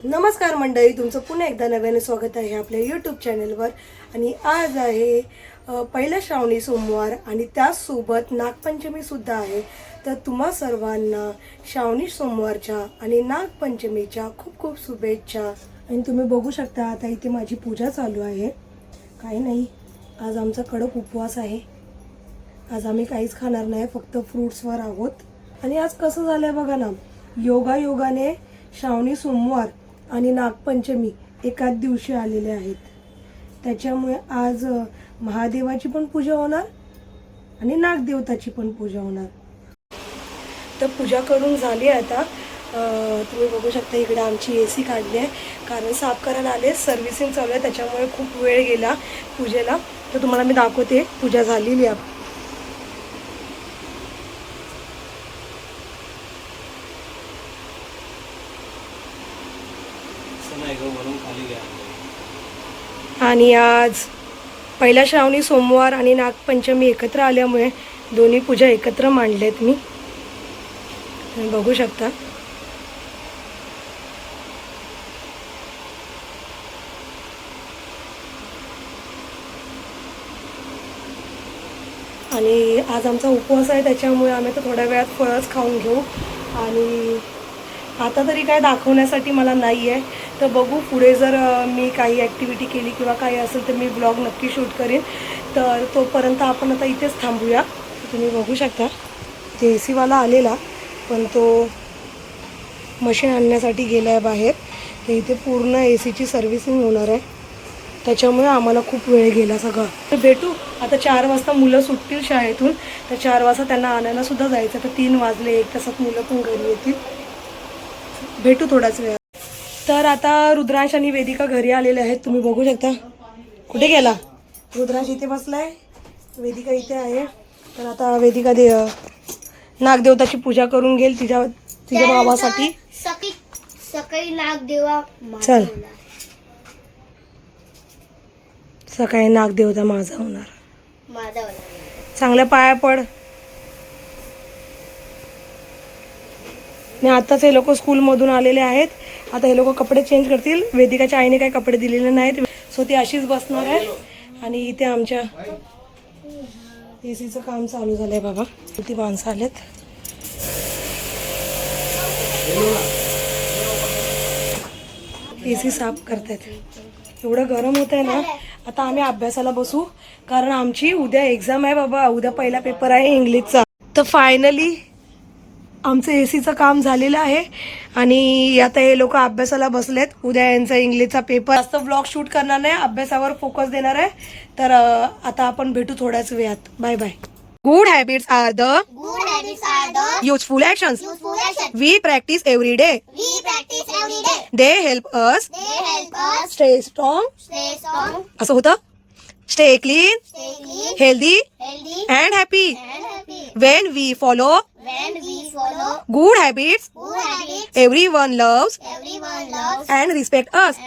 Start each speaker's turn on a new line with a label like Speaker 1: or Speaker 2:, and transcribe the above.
Speaker 1: नमस्कार मंडळी, तुमचं पुन्हा एकदा नव्याने स्वागत आहे आपल्या यूट्यूब चॅनलवर. आणि आज आहे पहिला श्रावणी सोमवार आणि त्याचसोबत नागपंचमी सुद्धा आहे. तर तुम्हा सर्वांना श्रावणी सोमवारच्या आणि नागपंचमीच्या खूप खूप शुभेच्छा. आणि तुम्ही बघू शकता आता इथे माझी पूजा चालू आहे. काही नाही, आज आमचा कडक उपवास आहे. आज आम्ही काहीच खाणार नाही, फक्त फ्रूट्सवर आहोत. आणि आज कसं झालंय बघा ना, योगाने श्रावणी सोमवार आणि नागपंचमी एकाच दिवशी आलेले आहेत. त्याच्यामुळे आज महादेवाची पण पूजा होणार आणि नागदेवताची पण पूजा होणार. तर पूजा करून झाली आता. तुम्ही बघू शकता इकडे आमची AC काढली आहे, कारण साफ करायला आले. सर्व्हिसिंग चालू आहे, त्याच्यामुळे खूप वेळ गेला पूजेला. तर तुम्हाला मी दाखवते, पूजा झालेली आहे. आणि आज पहिला श्रावणी सोमवार आणि नागपंचमी एकत्र आल्यामुळे दोन्ही पूजा एकत्र मांडलेत मी. तुम्ही बघू शकता. आणि आज आमचा उपवास आहे, त्याच्यामुळे आम्ही तर थोड्या वेळात फळच खाऊन घेऊ. आणि आता तरी काय दाखवण्यासाठी मला नाही आहे. तर बघू पुढे जर मी काही ॲक्टिव्हिटी केली किंवा काही असेल तर मी ब्लॉग नक्की शूट करेन. तर तोपर्यंत आपण आता इथेच थांबूया. तुम्ही बघू शकता ते AC वाला आलेला, पण तो मशीन आणण्यासाठी गेला आहे बाहेर. तर इथे पूर्ण ACची सर्व्हिसिंग होणार आहे, त्याच्यामुळे आम्हाला खूप वेळ गेला सगळा. तर भेटू आता 4 वाजता. मुलं सुटतील शाळेतून, तर 4 वाजता त्यांना आणायलासुद्धा जायचं. तर 3 वाजले, 1 तासात मुलं पण घरी येतील. भेटू थोडाच वेळ. तर आता रुद्रांश आणि वेदिका घरी आलेले आहेत. तुम्ही बघू शकता. कुठे गेला रुद्रांश? इथे बसलाय, वेदिका इथे आहे. तर आता वेदिका नागदेवताची पूजा करून घेईल तिच्या भावासाठी.
Speaker 2: सकाळी नागदेवा.
Speaker 1: चल, सकाळी नागदेवता माझा होणार. चांगल्या पाया पड. आणि आताच हे लोक स्कूलमधून आलेले आहेत. आता हे लोक कपडे चेंज करतील. वेदिकाच्या आईने काही कपडे दिलेले नाहीत, सो ती अशीच बसणार आहे. आणि इथे आमच्या ACचं काम चालू झालंय बाबा. किती माणसं आलेत. AC साफ करतायत. एवढं गरम होत आहे ना. आता आम्ही अभ्यासाला बसू, कारण आमची उद्या एक्झाम आहे बाबा. उद्या पहिला पेपर आहे इंग्लिशचा. तर फायनली आमचं ACचं काम झालेलं आहे. आणि आता हे लोक अभ्यासाला बसलेत. उद्या यांचा इंग्लिशचा पेपर. जास्त ब्लॉग शूट करणार नाही, अभ्यासावर फोकस देणार आहे. तर आता आपण भेटू थोड्याच वेळात. Bye bye. Good habits are the useful actions we practice every day. They help us stay strong. असं होतं. Stay clean, healthy and happy. When we follow good habits, everyone loves and respect us.